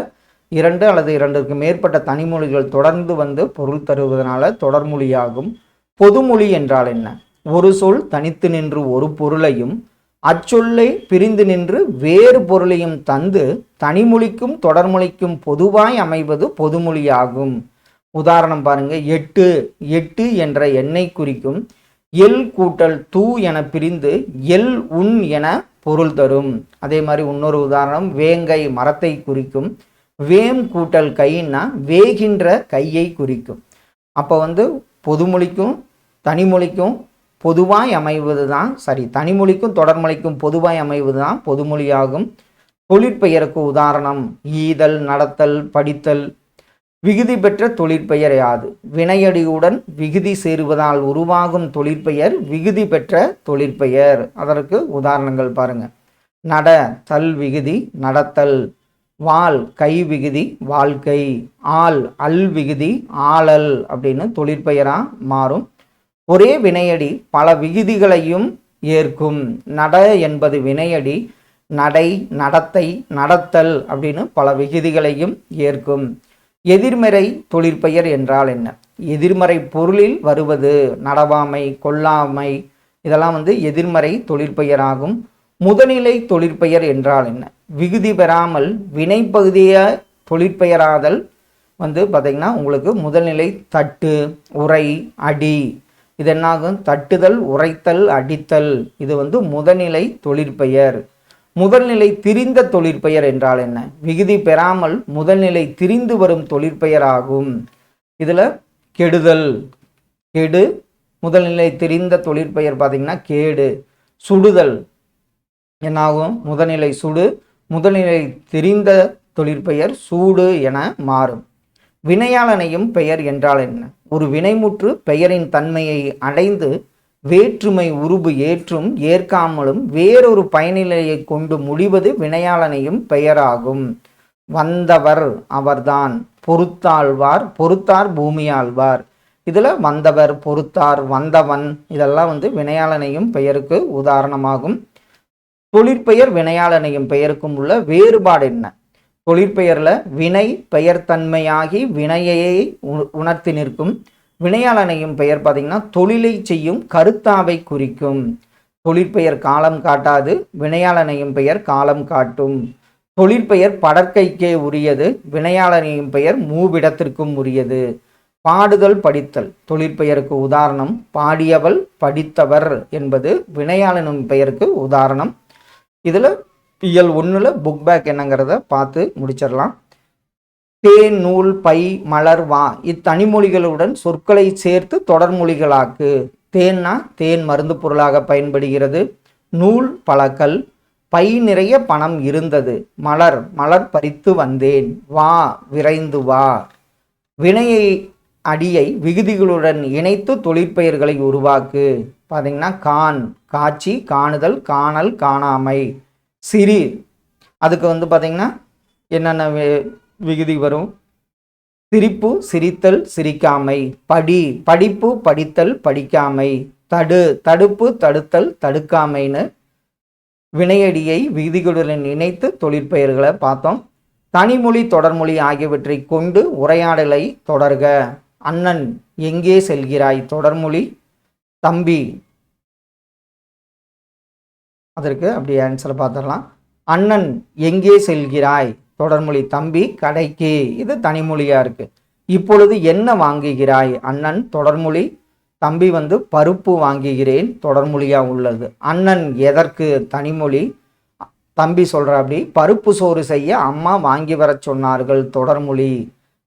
இரண்டு அல்லது இரண்டிற்கு மேற்பட்ட தனிமொழிகள் தொடர்ந்து பொருள் தருவதனால தொடர்மொழியாகும். பொதுமொழி என்றால் என்ன? ஒரு சொல் தனித்து நின்று ஒரு பொருளையும் அச்சொல்லை பிரிந்து நின்று வேறு பொருளையும் தந்து தனிமொழிக்கும் தொடர்மொழிக்கும் பொதுவாய் அமைவது பொதுமொழியாகும். உதாரணம் பாருங்க. எட்டு, எட்டு என்ற எண்ணை குறிக்கும். எல் கூட்டல் தூ என பிரிந்து எல் உன் என பொருள் தரும். அதே மாதிரி இன்னொரு உதாரணம், வேங்கை மரத்தை குறிக்கும். வேம் கூட்டல் கைன்னா வேகின்ற கையை குறிக்கும். அப்போ பொதுமொழிக்கும் தனிமொழிக்கும் பொதுவாய் அமைவது தான் தனிமொழிக்கும் தொடர்மொழிக்கும் பொதுவாய் அமைவது தான் பொதுமொழியாகும். தொழிற்பெயருக்கு உதாரணம் ஈதல், நடத்தல், படித்தல். விகுதி பெற்ற தொழிற்பெயர் யாது? வினையடியுடன் விகுதி சேருவதால் உருவாகும் தொழிற்பெயர் விகுதி பெற்ற தொழிற்பெயர். அதற்கு உதாரணங்கள் பாருங்க. நட தல் விகுதி நடத்தல், வாள் கை விகுதி வாழ்க்கை, ஆள் அல் விகுதி ஆளல் அப்படின்னு தொழிற்பெயரா மாறும். ஒரே வினையடி பல விகுதிகளையும் ஏற்கும். நட என்பது வினையடி, நடை, நடத்தை, நடத்தல் அப்படின்னு பல விகுதிகளையும் ஏற்கும். எதிர்மறை தொழிற்பெயர் என்றால் என்ன? எதிர்மறை பொருளில் வருவது. நடவாமை, கொல்லாமை, இதெல்லாம் எதிர்மறை தொழிற்பெயராகும். முதநிலை தொழிற்பெயர் என்றால் என்ன? விகுதி பெறாமல் வினைப்பகுதிய தொழிற்பெயராதல் பார்த்தீங்கன்னா உங்களுக்கு முதல்நிலை தட்டு, உரை, அடி. இது என்னாகும்? தட்டுதல், உரைத்தல், அடித்தல். இது முதல்நிலை தொழிற்பெயர். முதல்நிலை திரிந்த தொழிற்பெயர் என்றால் என்ன? விகுதி பெறாமல் முதல்நிலை திரிந்து வரும் தொழிற்பெயராகும். இதில் கெடுதல், கெடு. முதல்நிலை திரிந்த தொழிற்பெயர் பார்த்தீங்கன்னா கேடு. சுடுதல் என்னாகும்? முதல்நிலை சுடு, முதல்நிலை திரிந்த தொழிற்பெயர் சூடு என மாறும். வினையாளனையும் பெயர் என்றால் என்ன? ஒரு வினைமுற்று பெயரின் தன்மையை அடைந்து வேற்றுமை உருபு ஏற்றும் ஏற்காமலும் வேறொரு பயனிலையை கொண்டு முடிவது வினையாளனையும் பெயராகும். வந்தவர் அவர்தான், பொறுத்தாழ்வார், பொறுத்தார் பூமியாழ்வார். இதில் வந்தவர், பொறுத்தார், வந்தவன் இதெல்லாம் வினையாளனையும் பெயருக்கு உதாரணமாகும். தொழிற்பெயர் வினையாளனையும் பெயருக்கும் உள்ள வேறுபாடு என்ன? தொழிற்பெயரில் வினை பெயர்த்தன்மையாகி வினையை உணர்த்தி நிற்கும். வினையாளனையும் பெயர் பார்த்தீங்கன்னா தொழிலை செய்யும் கருத்தாவை குறிக்கும். தொழிற்பெயர் காலம் காட்டாது, வினையாளனையும் பெயர் காலம் காட்டும். தொழிற்பெயர் படற்கைக்கே உரியது, வினையாளனையும் பெயர் மூவிடத்திற்கும் உரியது. பாடுதல், படித்தல் தொழிற்பெயருக்கு உதாரணம். பாடியவள், படித்தவர் என்பது வினையாளனும் பெயருக்கு உதாரணம். இதில் இயல் 1 புக் பேக் என்னங்கிறத பார்த்து முடிச்சிடலாம். தேன், நூல், பை, மலர், வா இத்தனிமொழிகளுடன் சொற்களை சேர்த்து தொடர்மொழிகளாக்கு. தேன்னா தேன் மருந்து பொருளாக பயன்படுகிறது. நூல் பழக்கல், பை நிறைய பணம் இருந்தது. மலர் மலர் பறித்து வந்தேன். வா விரைந்து வா. வினையை அடியை விகுதிகளுடன் இணைத்து தொழிற்பெயர்களை உருவாக்கு. பார்த்தீங்கன்னா கான் காட்சி, காணுதல், காணல், காணாமை. சிரி அதுக்கு பார்த்தீங்கன்னா என்னென்ன விகுதி வரும்? சிரிப்பு, சிரித்தல், சிரிக்காமை. படி படிப்பு, படித்தல், படிக்காமை. தடு தடுப்பு, தடுத்தல், தடுக்காமைன்னு வினையடியை விகுதிகளுடன் இணைத்து தொழிற்பெயர்களை பார்த்தோம். தனிமொழி தொடர்மொழி ஆகியவற்றை கொண்டு உரையாடலை தொடர்க. அண்ணன் எங்கே செல்கிறாய் தொடர்மொழி. தம்பி அதற்கு அப்படியே ஆன்சரை பார்த்துடலாம். அண்ணன் எங்கே செல்கிறாய் தொடர்மொழி. தம்பி கடைக்கு, இது தனிமொழியா இருக்கு. இப்பொழுது என்ன வாங்குகிறாய் அண்ணன் தொடர்மொழி. தம்பி பருப்பு வாங்குகிறேன் தொடர்மொழியா உள்ளது. அண்ணன் எதற்கு தனிமொழி. தம்பி சொல்கிறாப்படி, பருப்பு சோறு செய்ய அம்மா வாங்கி வரச் சொன்னார்கள். தொடர்மொழி.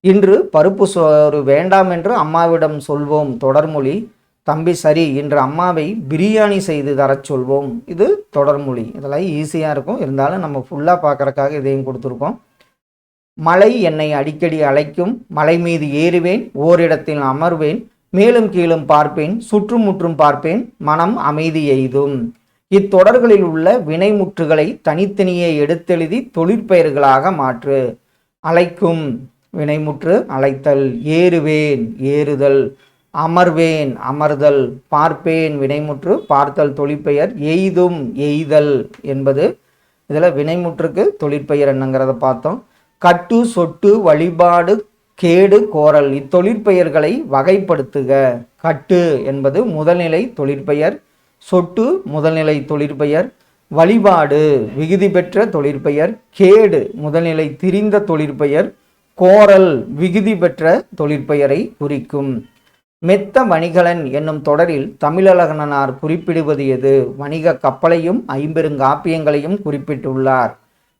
இன்று பருப்பு சோறு வேண்டாம் என்று அம்மாவிடம் சொல்வோம். தொடர்மொழி. தம்பி சரி, இன்று அம்மாவை பிரியாணி செய்து தரச் சொல்வோம். இது தொடர்மொழி. இதெல்லாம் ஈஸியாக இருக்கும், இருந்தாலும் நம்ம ஃபுல்லாக பார்க்குறக்காக இதையும் கொடுத்துருக்கோம். மலை என்னை அடிக்கடி அழைக்கும், மலை மீது ஏறுவேன், ஓரிடத்தில் அமர்வேன், மேலும் கீழும் பார்ப்பேன், சுற்றுமுற்றும் பார்ப்பேன், மனம் அமைதி எய்தும். இத்தொடர்களில் உள்ள வினைமுற்றுகளை தனித்தனியே எடுத்தெழுதி தொழிற்பெயர்களாக மாற்று. அழைக்கும் வினைமுற்று அழைத்தல், ஏறுவேன் ஏறுதல், அமர்வேன் அமர்தல், பார்ப்பேன் வினைமுற்று பார்த்தல் தொழிற்பெயர், எய்தும் எய்தல் என்பது இதில் வினைமுற்றுக்கு தொழிற்பெயர் என்னங்கிறத பார்த்தோம். கட்டு சொட்டு வழிபாடு கேடு கோரல் இத்தொழிற்பெயர்களை வகைப்படுத்துக. கட்டு என்பது முதல்நிலை தொழிற்பெயர், சொட்டு முதல்நிலை தொழிற்பெயர், வழிபாடு விகுதி பெற்ற தொழிற்பெயர், கேடு முதல்நிலை திரிந்த தொழிற்பெயர், கோரல் விகுதி பெற்ற தொழிற்பெயரை குறிக்கும். மெத்த வணிகலன் என்னும் தொடரில் தமிழழகனார் குறிப்பிடுவது எது? வணிக கப்பலையும் ஐம்பெருங்காப்பியங்களையும் குறிப்பிட்டுள்ளார்.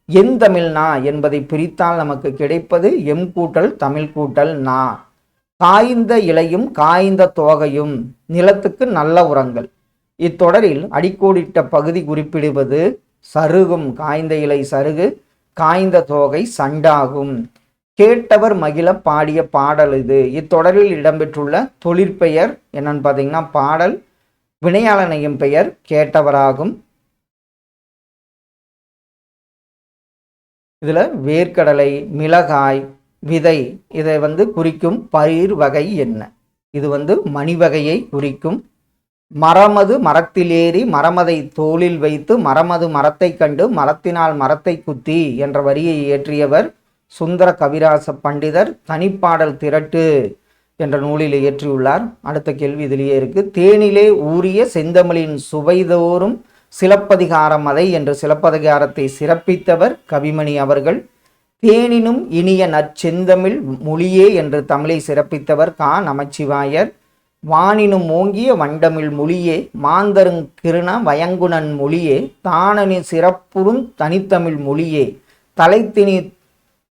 என் தமிழ் நா என்பதை பிரித்தால் நமக்கு கிடைப்பது எம் கூட்டல் தமிழ் கூட்டல் நா. காய்ந்த இலையும் காய்ந்த தோகையும் நிலத்துக்கு நல்ல உரங்கள். இத்தொடரில் அடிக்கோடிட்ட பகுதி குறிப்பிடுவது சருகும். காய்ந்த இலை சருகு, காய்ந்த தோகை சண்டாகும். கேட்டவர் மகிழ பாடிய பாடல் இது. இத்தொடரில் இடம்பெற்றுள்ள தொழிற்பெயர் என்னன்னு பார்த்தீங்கன்னா பாடல். வினையாளனையும் பெயர் கேட்டவராகும். இதில் வேர்க்கடலை, மிளகாய், விதை இதை குறிக்கும் பயிர் வகை என்ன? இது மணி வகையை குறிக்கும். மரமது மரத்திலேறி மரமதை தோளில் வைத்து மரமது மரத்தை கண்டு மரத்தினால் மரத்தை குத்தி என்ற வரியை இயற்றியவர் சுந்தர கவிராச பண்டிதர். தனிப்பாடல் திரட்டு என்ற நூலில் இயற்றியுள்ளார். அடுத்த கேள்வி இதிலேயே இருக்கு. தேனிலே ஊறிய செந்தமிழின் சுவைதோறும் சிலப்பதிகாரம் அதை என்று சிலப்பதிகாரத்தை சிறப்பித்தவர் கவிமணி அவர்கள். தேனினும் இனிய நற்செந்தமிழ் மொழியே என்று தமிழை சிறப்பித்தவர் கா. நமச்சிவாயர். வானினும் ஓங்கிய வண்டமிழ் மொழியே மாந்தருங் கிருண வயங்குணன் மொழியே தானனி சிறப்புறும் தனித்தமிழ் மொழியே தலைத்தினி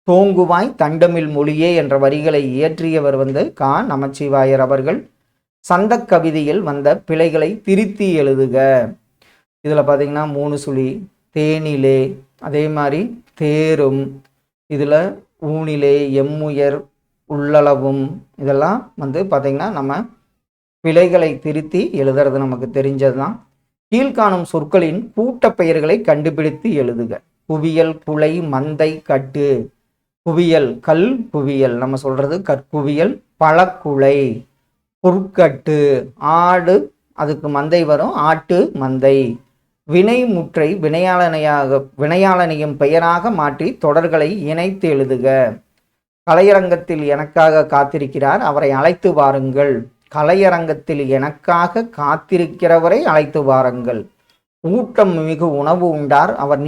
தோங்குவாய் தண்டமிழ் மொழியே என்ற வரிகளை இயற்றியவர் கா. நமச்சிவாயர் அவர்கள். சந்த கவிதையில் வந்த பிழைகளை திருத்தி எழுதுக. இதில் பார்த்தீங்கன்னா 3 சுழி, தேனிலே, அதே மாதிரி தேரும், இதில் ஊனிலே, எம்முயர், உள்ளளவும், இதெல்லாம் பார்த்தீங்கன்னா நம்ம பிழைகளை திருத்தி எழுதுறது நமக்கு தெரிஞ்சது தான். கீழ்காணும் சொற்களின் கூட்ட பெயர்களை கண்டுபிடித்து எழுதுக. குவியல், குலை, மந்தை, கட்டு. குவியல் கல் குவியல், நம்ம சொல்றது கற்குவியல். பழக்குலை, பொற்கட்டு, ஆடு, அதுக்கு மந்தை வரும், ஆட்டு மந்தை. வினைமுற்றை வினையாளனையும் பெயராக மாற்றி தொடர்களை இணைத்து எழுதுக. கலையரங்கத்தில் எனக்காக காத்திருக்கிறார், அவரை அழைத்து வாருங்கள். கலையரங்கத்தில் எனக்காக காத்திருக்கிறவரை அழைத்து வாருங்கள். ஊட்டம் மிகு உணவு உண்டார், அவர்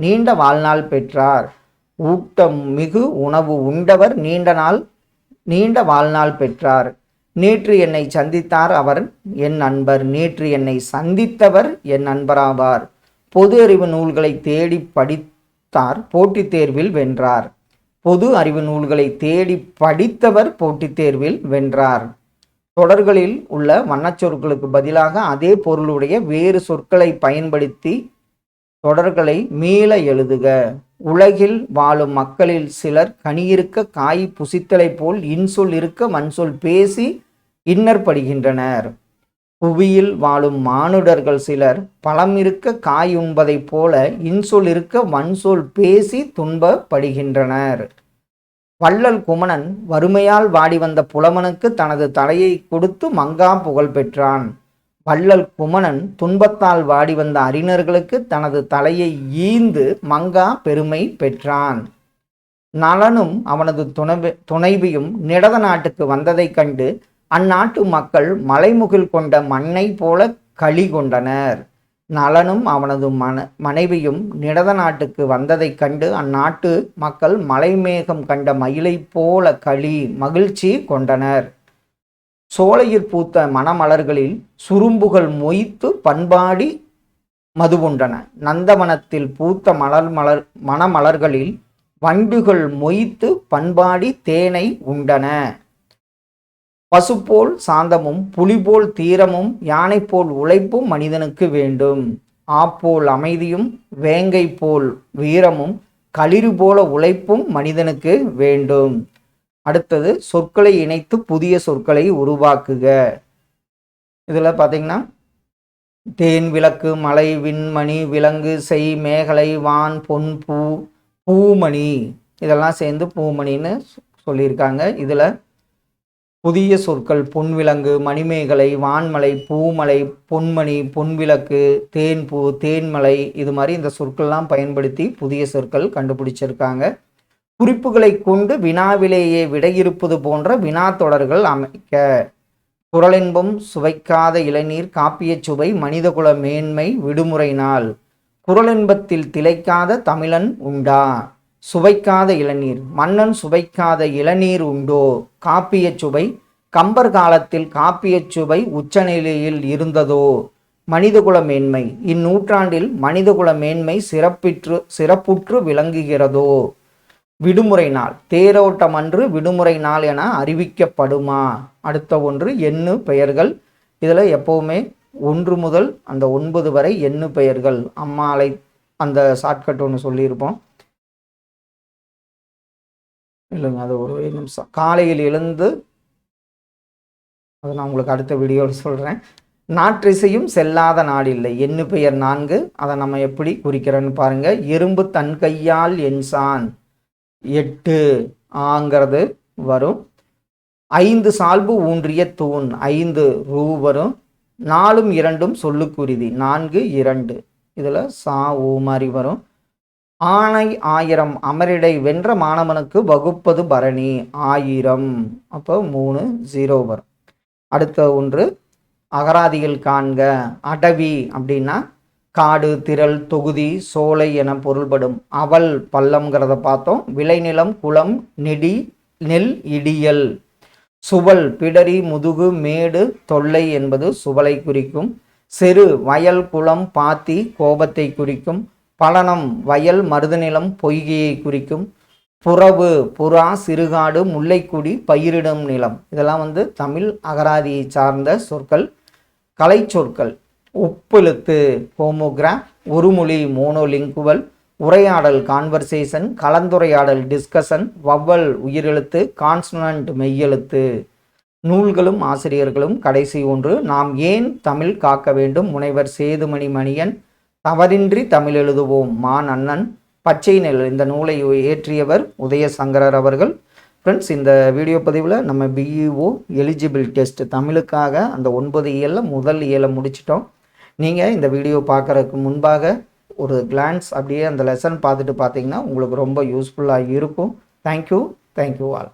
நீண்ட வாழ்நாள் பெற்றார். ஊட்டம் மிகு உணவு உண்டவர் நீண்ட வாழ்நாள் பெற்றார். நேற்று என்னை சந்தித்தார், அவர் என் நண்பர். நேற்று என்னை சந்தித்தவர் என் நண்பராவார். பொது அறிவு நூல்களை தேடி படித்தார், போட்டித் தேர்வில் வென்றார். பொது அறிவு நூல்களை தேடி படித்தவர் போட்டித் தேர்வில் வென்றார். தொடர்களில் உள்ள வண்ணச்சொற்களுக்கு பதிலாக அதே பொருளுடைய வேறு சொற்களை பயன்படுத்தி தொடர்களை மீள எழுதுக. உலகில் வாழும் மக்களில் சிலர் கனியிருக்க காய் புசித்தலை போல் இன்சொல் இருக்க வன்சொல் பேசி இன்னர் படுகின்றனர். புவியில் வாழும் மானுடர்கள் சிலர் பழம் இருக்க காய் உண்பதைப் போல இன்சொல் இருக்க வன்சொல் பேசி துன்பப்படுகின்றனர். வள்ளல் குமணன் வறுமையால் வாடி வந்த புலவனுக்கு தனது தலையை கொடுத்து மங்கா புகழ் பெற்றான். வள்ளல் குமணன் துன்பத்தால் வாடி வந்த அறிஞர்களுக்கு தனது தலையை ஈந்து மங்கா பெருமை பெற்றான். நலனும் அவனது துணைவியும் நிடத நாட்டுக்கு வந்ததைக் கண்டு அந்நாட்டு மக்கள் மலைமுகில் கொண்ட மண்ணை போல களி கொண்டனர். நலனும் அவனது மனைவியும் நிடத நாட்டுக்கு வந்ததைக் கண்டு அந்நாட்டு மக்கள் மலைமேகம் கண்ட மயிலை போல மகிழ்ச்சி கொண்டனர். சோலையில் பூத்த மணமலர்களில் சுரும்புகள் மொய்த்து பண்பாடி மதுவுண்டன. நந்தவனத்தில் பூத்த மணமலர்களில் வண்டுகள் மொய்த்து பண்பாடி தேனை உண்டன. பசுபோல் சாந்தமும் புலிபோல் தீரமும் யானை போல் உழைப்பும் மனிதனுக்கு வேண்டும். ஆப்போல் அமைதியும் வேங்கை போல் வீரமும் களிறு போல உழைப்பும் மனிதனுக்கு வேண்டும். அடுத்தது சொற்களை இணைத்து புதிய சொற்களை உருவாக்குக. இதில் பார்த்தீங்கன்னா தேன், விளக்கு, மலை, விண்மணி, விலங்கு, செய், மேகலை, வான், பொன், பூ, பூமணி இதெல்லாம் சேர்ந்து பூமணின்னு சொல்லியிருக்காங்க. இதில் புதிய சொற்கள் பொன்விலங்கு, மணிமேகலை, வான்மலை, பூமலை, பொன்மணி, பொன்விளக்கு, தேன்பூ, தேன்மலை இது மாதிரி இந்த சொற்கள்லாம் பயன்படுத்தி புதிய சொற்கள் கண்டுபிடிச்சிருக்காங்க. குறிப்புகளை கொண்டு வினாவிலேயே விடையிருப்பது போன்ற வினா தொடர்கள் அமைக்க. குறளின்பம் சுவைக்காத இளநீர், காப்பிய சுவை, மனிதகுல மேன்மை, விடுமுறை நாள். குறளின்பத்தில் திளைக்காத தமிழன் உண்டா? சுவைக்காத இளநீர். மன்னன் சுவைக்காத இளநீர் உண்டோ? காப்பிய சுவை. கம்பர் காலத்தில் காப்பிய சுவை உச்சநிலையில் இருந்ததோ? மனிதகுல மேன்மை. இந்நூற்றாண்டில் மனிதகுல மேன்மை சிறப்புற்று விளங்குகிறதோ? விடுமுறை நாள். தேரோட்டம் அன்று விடுமுறை நாள் என அறிவிக்கப்படுமா? அடுத்த ஒன்று எண்ணு பெயர்கள். இதில் எப்போவுமே 1 முதல் அந்த 9 வரை எண்ணு பெயர்கள். அம்மாளை அந்த ஷார்ட்கட் ஒன்று சொல்லியிருப்போம் இல்லைங்க, அது ஒரு நிமிஷம். காலையில் எழுந்து அதை நான் உங்களுக்கு அடுத்த வீடியோவில் சொல்கிறேன். நாற்றிசையும் செல்லாத நாடில்லை. எண்ணு பெயர் 4. அதை நம்ம எப்படி குறிக்கிறோன்னு பாருங்கள். எறும்பு தன் கையால் என்சான் 8 ஆங்கிறது வரும். 5 சால்பு ஊன்றிய தூண் 5 ரூ வரும். 4ம் 2ம் சொல்லுக்குருதி 4 2. இதில் சா ஊ மாதிரி வரும். ஆணை 1000 அமரிடை வென்ற மாணவனுக்கு வகுப்பது பரணி 1000. அப்போ 3 0 வரும். அடுத்த ஒன்று அகராதிகள் காண்க. அடவி அப்படின்னா காடு, திரள், தொகுதி, சோலை என பொருள்படும். அவல் பள்ளம்ங்கிறத பார்த்தோம். விளைநிலம், குளம், நெல், இடியல். சுவல் பிடரி, முதுகு, மேடு, தொல்லை என்பது சுவலை குறிக்கும். செரு வயல், குளம், பாத்தி கோபத்தை குறிக்கும். பலனம் வயல், மருதநிலம், பொய்கையை குறிக்கும். புறவு புறா, சிறுகாடு, முல்லைக்குடி, பயிரிடும் நிலம். இதெல்லாம் தமிழ் அகராதியை சார்ந்த சொற்கள். கலை சொற்கள். ஒப்பெழுத்து ஹோமோகிராஃப், ஒருமொழி மோனோலிங்குவல், உரையாடல் கான்வர்சேஷன், கலந்துரையாடல் டிஸ்கஷன், வவ்வல் உயிரெழுத்து, கான்சனன்ட் மெய்யெழுத்து. நூல்களும் ஆசிரியர்களும். கடைசி ஒன்று நாம் ஏன் தமிழ் காக்க வேண்டும். முனைவர் சேதுமணி மணியன். தவறின்றி தமிழ் எழுதுவோம் மான் அண்ணன். பச்சை நெல் இந்த நூலை இயற்றியவர் உதயசங்கரர் அவர்கள். ஃப்ரெண்ட்ஸ், இந்த வீடியோ பதிவில் நம்ம பிஇஓ எலிஜிபிள் டெஸ்ட் தமிழுக்காக அந்த 9 இயலில் முதல் இயலை முடிச்சிட்டோம். நீங்கள் இந்த வீடியோ பார்க்குறதுக்கு முன்பாக ஒரு கிளான்ஸ் அப்படியே அந்த லெசன் பார்த்துட்டு பார்த்தீங்கன்னா உங்களுக்கு ரொம்ப யூஸ்ஃபுல்லாக இருக்கும். Thank you all.